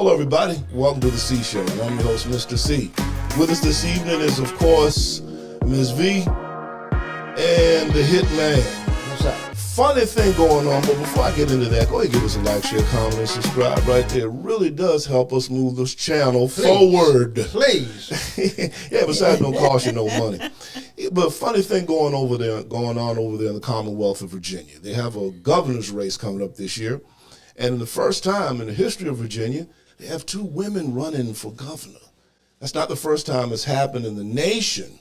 Hello, everybody. Welcome to the C Show. I'm your host, Mr. C. With us this evening is, of course, Ms. V and the Hitman. What's up? Funny thing going on, but before I get into that, go ahead and give us a like, share, comment, and subscribe right there. It really does help us move this channel forward. Please. Yeah, besides no cost you no money. But funny thing going on over there in the Commonwealth of Virginia. They have a governor's race coming up this year. And the first time in the history of Virginia, they have two women running for governor. That's not the first time it's happened in the nation.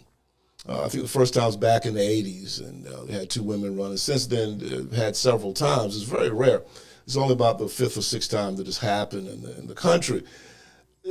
I think the first time was back in the 80s, and they had two women running. Since then, they've had several times. It's very rare. It's only about the fifth or sixth time that it's happened in the country.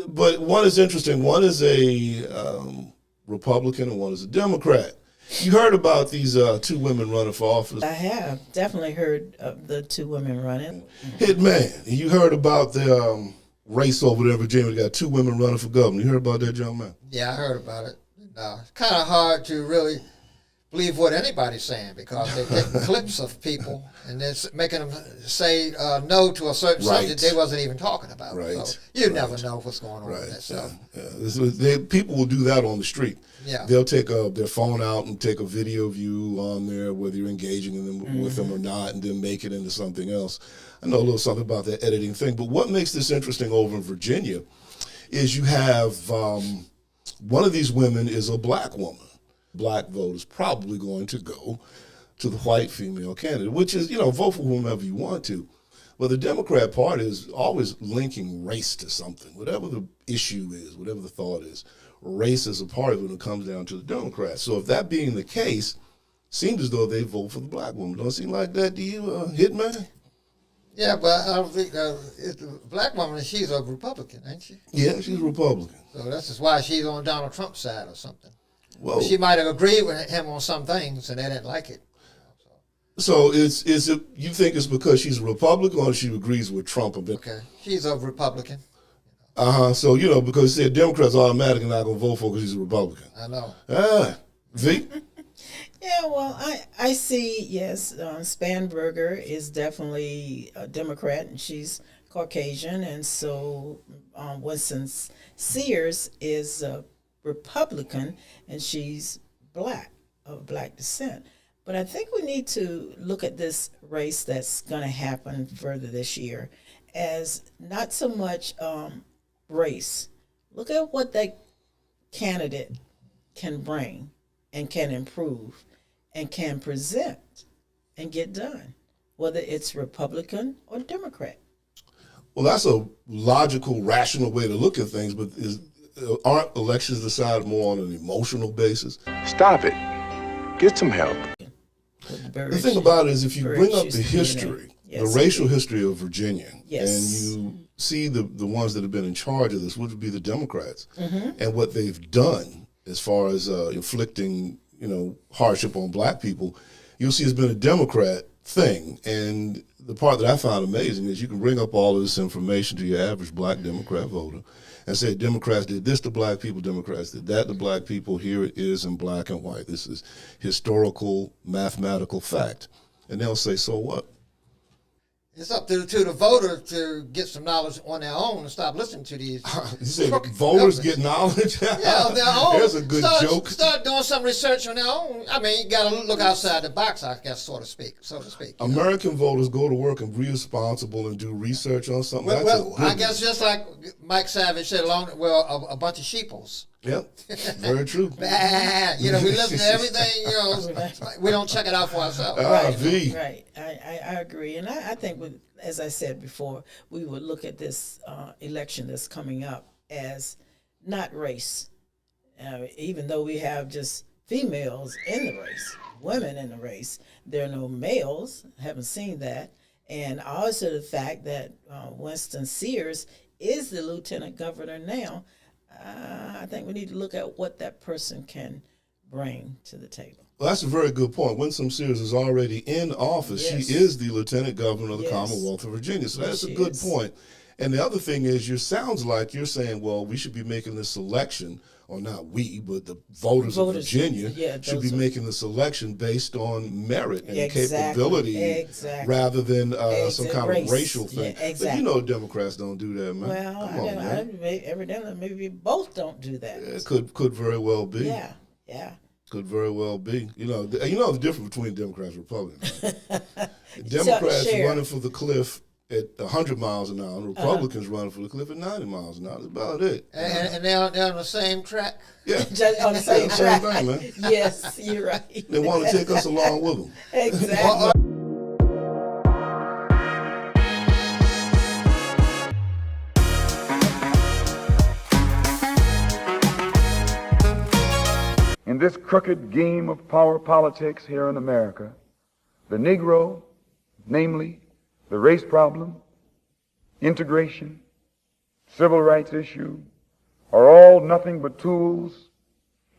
But one is interesting. One is a Republican and one is a Democrat. You heard about these two women running for office? I have definitely heard of the two women running. Hitman, you heard about the race over there in Virginia. We got two women running for governor. You heard about that, young man? Yeah, I heard about it. It's kind of hard to really believe what anybody's saying because they're taking clips of people and it's making them say no to a certain subject they wasn't even talking about. Right. So you never know what's going on with that stuff. People will do that on the street. Yeah. They'll take their phone out and take a video of you on there, whether you're engaging in them, with them or not, and then make it into something else. I know a little something about that editing thing, but what makes this interesting over in Virginia is you have one of these women is a black woman. Black vote is probably going to go to the white female candidate, which is, vote for whomever you want to. Well, the Democrat Party is always linking race to something. Whatever the issue is, whatever the thought is, race is a part of it when it comes down to the Democrats. So if that being the case, seems as though they vote for the black woman. Don't it seem like that to you, Hitman? Yeah, but I don't think the black woman, she's a Republican, ain't she? Yeah, she's a Republican. So that's just why she's on Donald Trump's side or something. Well, she might have agreed with him on some things and they didn't like it. So is it you think it's because she's a Republican or she agrees with Trump a bit? Okay, she's a Republican. So, because said Democrats are automatically not going to vote for her because she's a Republican. I know. V? Yeah, well, I see, yes, Spanberger is definitely a Democrat, and she's Caucasian, and so Winsome Sears is a Republican, and she's black, of black descent. But I think we need to look at this race that's going to happen further this year as not so much race. Look at what that candidate can bring and can improve and can present and get done, whether it's Republican or Democrat. Well, that's a logical, rational way to look at things, but aren't elections decided more on an emotional basis? Stop it. Get some help. The thing about it is if you bring up the history, the racial history of Virginia, and you see the ones that have been in charge of this, which would be the Democrats, and what they've done as far as inflicting, hardship on black people, you'll see it's been a Democrat thing. And the part that I found amazing is you can bring up all of this information to your average black Democrat voter and say Democrats did this to black people, Democrats did that to black people, here it is in black and white. This is historical, mathematical fact. And they'll say, so what? It's up to the voter to get some knowledge on their own and stop listening to these. You say voters get knowledge? Yeah, on their own. There's a good joke. Start doing some research on their own. I mean, you got to look outside the box, I guess, so to speak. American voters go to work and be responsible and do research on something. Well, I guess just like Mike Savage said, a bunch of sheeples. Yep, very true. We listen to everything, we don't check it out for ourselves. Right. I agree. And I think, as I said before, we would look at this election that's coming up as not race. Even though we have just females in the race, women in the race, there are no males. Haven't seen that. And also the fact that Winsome Sears is the lieutenant governor now. I think we need to look at what that person can bring to the table. Well, that's a very good point. Winsome Sears is already in office. Yes. She is the lieutenant governor of the Commonwealth of Virginia. So that's a good point. And the other thing is, sounds like you're saying, well, we should be making this selection, or not we, but the voters of Virginia should be making the selection based on merit and capability rather than some kind of racial thing. But you know, Democrats don't do that, man. Well, Come on, man. Evidently, maybe both don't do that. It could very well be. Yeah. Could very well be. You know the difference between Democrats and Republicans. Democrats running for the cliff at 100 miles an hour, and Republicans running for the cliff at 90 miles an hour. That's about it. And they're on the same track? Yeah. Just on the same track. Same thing, man. Yes, you're right. They want to take us along with them. Exactly. In this crooked game of power politics here in America, the Negro, namely the race problem, integration, civil rights issue, are all nothing but tools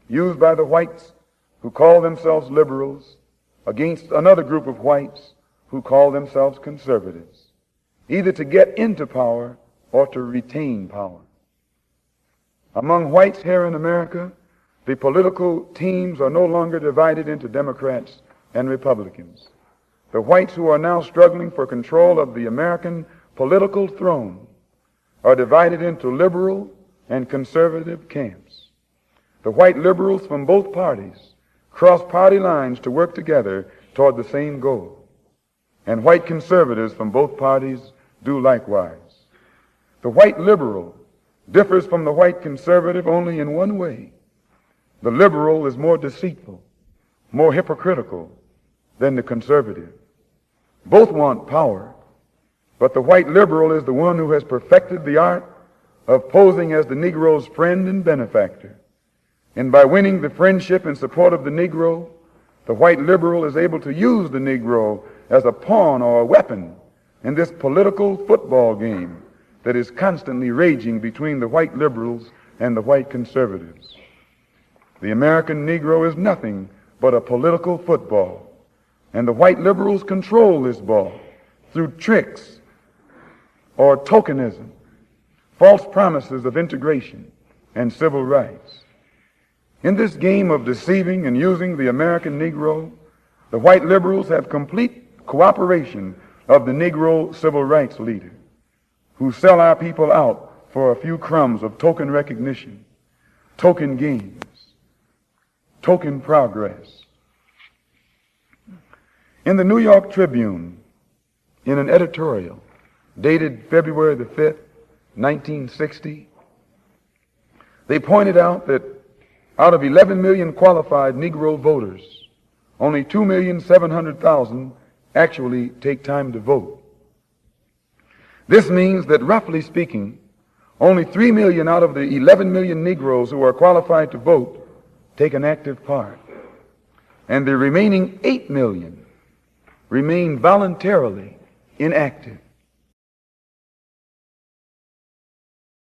used by the whites who call themselves liberals against another group of whites who call themselves conservatives, either to get into power or to retain power. Among whites here in America, the political teams are no longer divided into Democrats and Republicans. The whites who are now struggling for control of the American political throne are divided into liberal and conservative camps. The white liberals from both parties cross party lines to work together toward the same goal. And white conservatives from both parties do likewise. The white liberal differs from the white conservative only in one way. The liberal is more deceitful, more hypocritical than the conservative. Both want power, but the white liberal is the one who has perfected the art of posing as the Negro's friend and benefactor. And by winning the friendship and support of the Negro, the white liberal is able to use the Negro as a pawn or a weapon in this political football game that is constantly raging between the white liberals and the white conservatives. The American Negro is nothing but a political football, and the white liberals control this ball through tricks or tokenism, false promises of integration and civil rights. In this game of deceiving and using the American Negro, the white liberals have complete cooperation of the Negro civil rights leader, who sell our people out for a few crumbs of token recognition, token gains, token progress. In the New York Tribune, in an editorial dated February the 5th, 1960, they pointed out that out of 11 million qualified Negro voters, only 2,700,000 actually take time to vote. This means that, roughly speaking, only 3 million out of the 11 million Negroes who are qualified to vote take an active part, and the remaining 8 million remain voluntarily inactive.